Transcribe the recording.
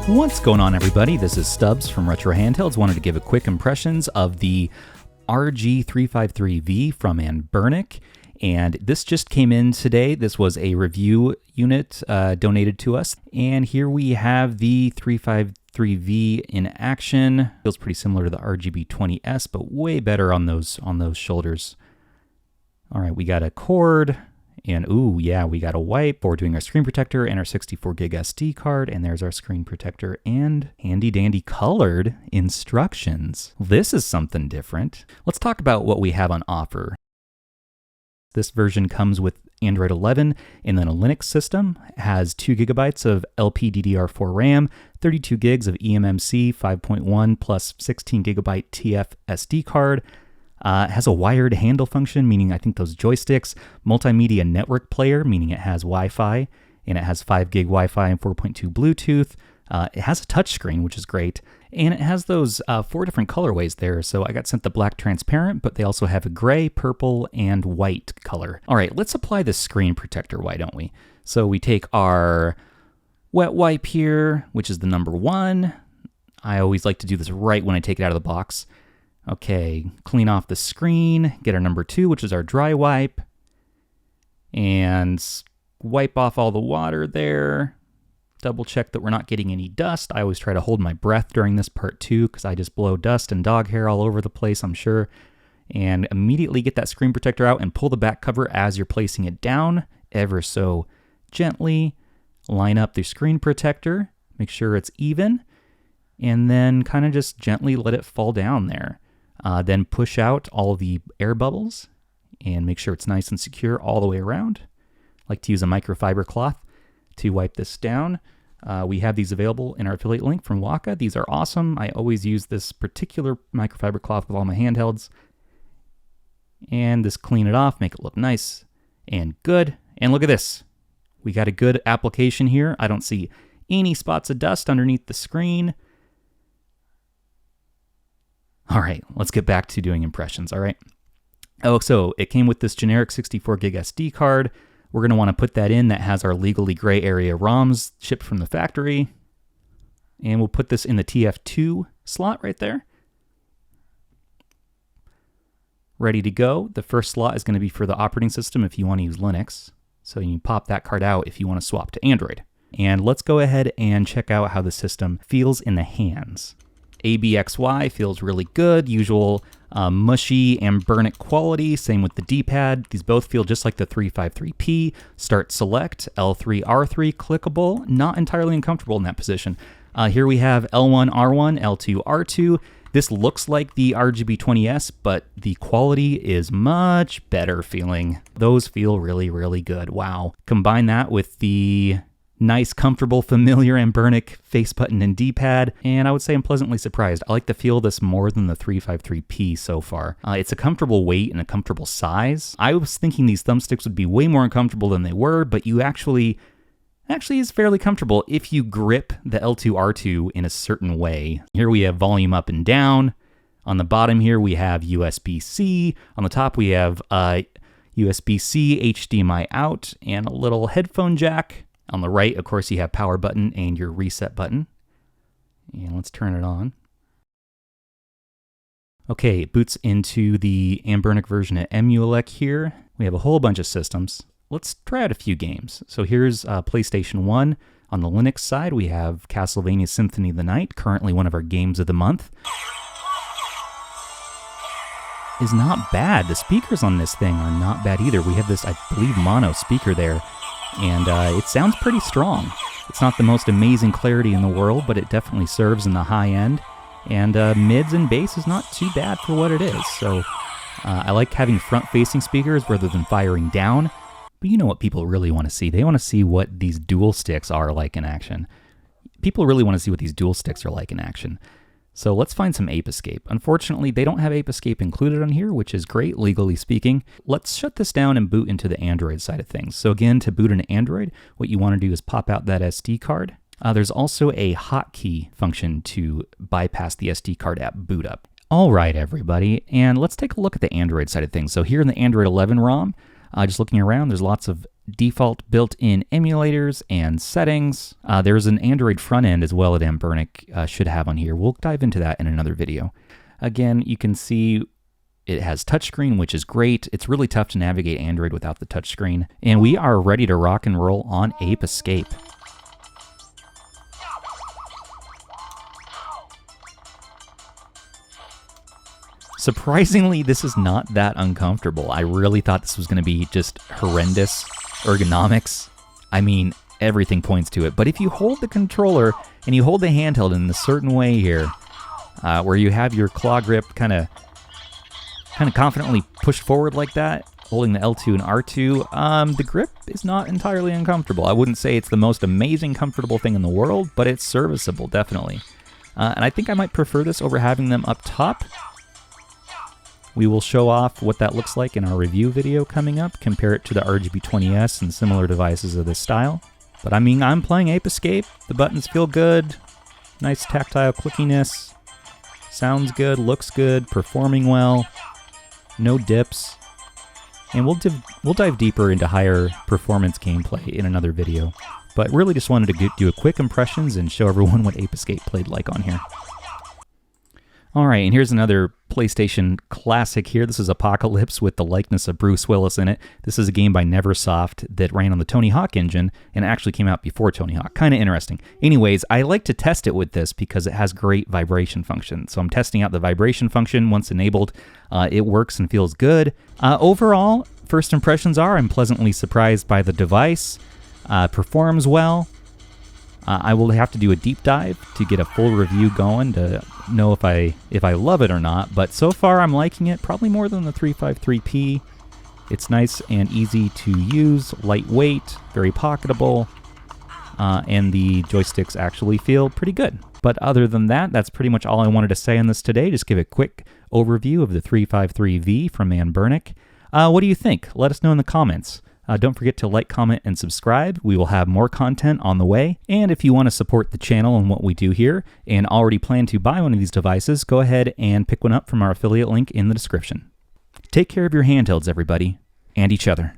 What's going on, everybody? This is Stubbs from Retro Handhelds. Wanted to give a quick impressions of the RG353V from Anbernic, and this just came in today. This was a review unit donated to us, and here we have the 353V in action. Feels pretty similar to the RGB20S, but way better on those shoulders. All right, we got a cord. And ooh, yeah, we got a wipe for doing our screen protector and our 64 gig SD card. And there's our screen protector and handy dandy colored instructions. This is something different. Let's talk about what we have on offer. This version comes with Android 11 and then a Linux system. It has 2 gigabytes of LPDDR4 RAM, 32 gigs of eMMC 5.1 plus 16 gigabyte TF SD card. It has a wired handle function, meaning I think those joysticks, multimedia network player, meaning it has Wi-Fi, and it has 5 gig Wi-Fi and 4.2 Bluetooth. It has a touchscreen, which is great, and it has those 4 different colorways there. So I got sent the black transparent, but they also have a gray, purple, and white color. All right, let's apply the screen protector, why don't we? So we take our wet wipe here, which is the number 1. I always like to do this right when I take it out of the box. Okay, clean off the screen, get our number 2, which is our dry wipe, and wipe off all the water there. Double check that we're not getting any dust. I always try to hold my breath during this part too, because I just blow dust and dog hair all over the place, I'm sure. And immediately get that screen protector out and pull the back cover as you're placing it down, ever so gently. Line up the screen protector, make sure it's even, and then kind of just gently let it fall down there. Then push out all the air bubbles and make sure it's nice and secure all the way around. I like to use a microfiber cloth to wipe this down. We have these available in our affiliate link from Waka. These are awesome. I always use this particular microfiber cloth with all my handhelds. And just clean it off, make it look nice and good. And look at this. We got a good application here. I don't see any spots of dust underneath the screen. All right, let's get back to doing impressions, all right? Oh, so it came with this generic 64 gig SD card. We're gonna wanna put that in. That has our legally gray area ROMs shipped from the factory. And we'll put this in the TF2 slot right there. Ready to go. The first slot is gonna be for the operating system if you wanna use Linux. So you pop that card out if you wanna swap to Android. And let's go ahead and check out how the system feels in the hands. ABXY feels really good, usual mushy Anbernic quality, same with the D-pad. These both feel just like the 353P. Start select, L3, R3, clickable, not entirely uncomfortable in that position. Here we have L1, R1, L2, R2. This looks like the RGB20S, but the quality is much better feeling. Those feel really, really good. Wow. Combine that with the nice, comfortable, familiar Anbernic face button and D-pad, and I would say I'm pleasantly surprised. I like to feel this more than the 353P so far. It's a comfortable weight and a comfortable size. I was thinking these thumbsticks would be way more uncomfortable than they were, but you actually is fairly comfortable if you grip the L2, R2 in a certain way. Here we have volume up and down. On the bottom here we have USB-C. On the top we have USB-C, HDMI out, and a little headphone jack. On the right, of course, you have power button and your reset button. And let's turn it on. Okay, it boots into the Anbernic version of Emulec here. We have a whole bunch of systems. Let's try out a few games. So here's PlayStation 1. On the Linux side, we have Castlevania Symphony of the Night, currently one of our games of the month. Is not bad. The speakers on this thing are not bad either. We have this, I believe, mono speaker there. And it sounds pretty strong. It's not the most amazing clarity in the world, but it definitely serves in the high end. And mids and bass is not too bad for what it is. So I like having front-facing speakers rather than firing down. But you know what people really want to see. They want to see what these dual sticks are like in action. People really want to see what these dual sticks are like in action. So let's find some Ape Escape. Unfortunately, they don't have Ape Escape included on here, which is great, legally speaking. Let's shut this down and boot into the Android side of things. So again, to boot into Android, what you want to do is pop out that SD card. There's also a hotkey function to bypass the SD card at boot up. All right, everybody, and let's take a look at the Android side of things. So here in the Android 11 ROM, just looking around, there's lots of default built-in emulators and settings. There's an Android front end as well that Anbernic should have on here. We'll dive into that in another video. Again, you can see it has touchscreen, which is great. It's really tough to navigate Android without the touchscreen. And we are ready to rock and roll on Ape Escape. Surprisingly, this is not that uncomfortable. I really thought this was going to be just horrendous ergonomics. I mean, everything points to it. But if you hold the controller and you hold the handheld in a certain way here, where you have your claw grip kind of confidently pushed forward like that, holding the L2 and R2, the grip is not entirely uncomfortable. I wouldn't say it's the most amazing comfortable thing in the world, but it's serviceable, definitely. And I think I might prefer this over having them up top. We will show off what that looks like in our review video coming up, compare it to the RGB20S and similar devices of this style. But I mean, I'm playing Ape Escape, the buttons feel good, nice tactile clickiness, sounds good, looks good, performing well, no dips, and we'll dive deeper into higher performance gameplay in another video. But really just wanted to do a quick impressions and show everyone what Ape Escape played like on here. Alright, and here's another PlayStation classic here. This is Apocalypse with the likeness of Bruce Willis in it. This is a game by Neversoft that ran on the Tony Hawk engine and actually came out before Tony Hawk. Kind of interesting. Anyways, I like to test it with this because it has great vibration function. So I'm testing out the vibration function. Once enabled, it works and feels good. Overall, first impressions are I'm pleasantly surprised by the device. Performs well. I will have to do a deep dive to get a full review going to know if I love it or not, but so far I'm liking it probably more than the 353P. It's nice and easy to use, lightweight, very pocketable, and the joysticks actually feel pretty good. But other than that, that's pretty much all I wanted to say on this today. Just give a quick overview of the 353V from Anbernic. What do you think? Let us know in the comments. Don't forget to like, comment, and subscribe. We will have more content on the way. And if you want to support the channel and what we do here and already plan to buy one of these devices, go ahead and pick one up from our affiliate link in the description. Take care of your handhelds, everybody, and each other.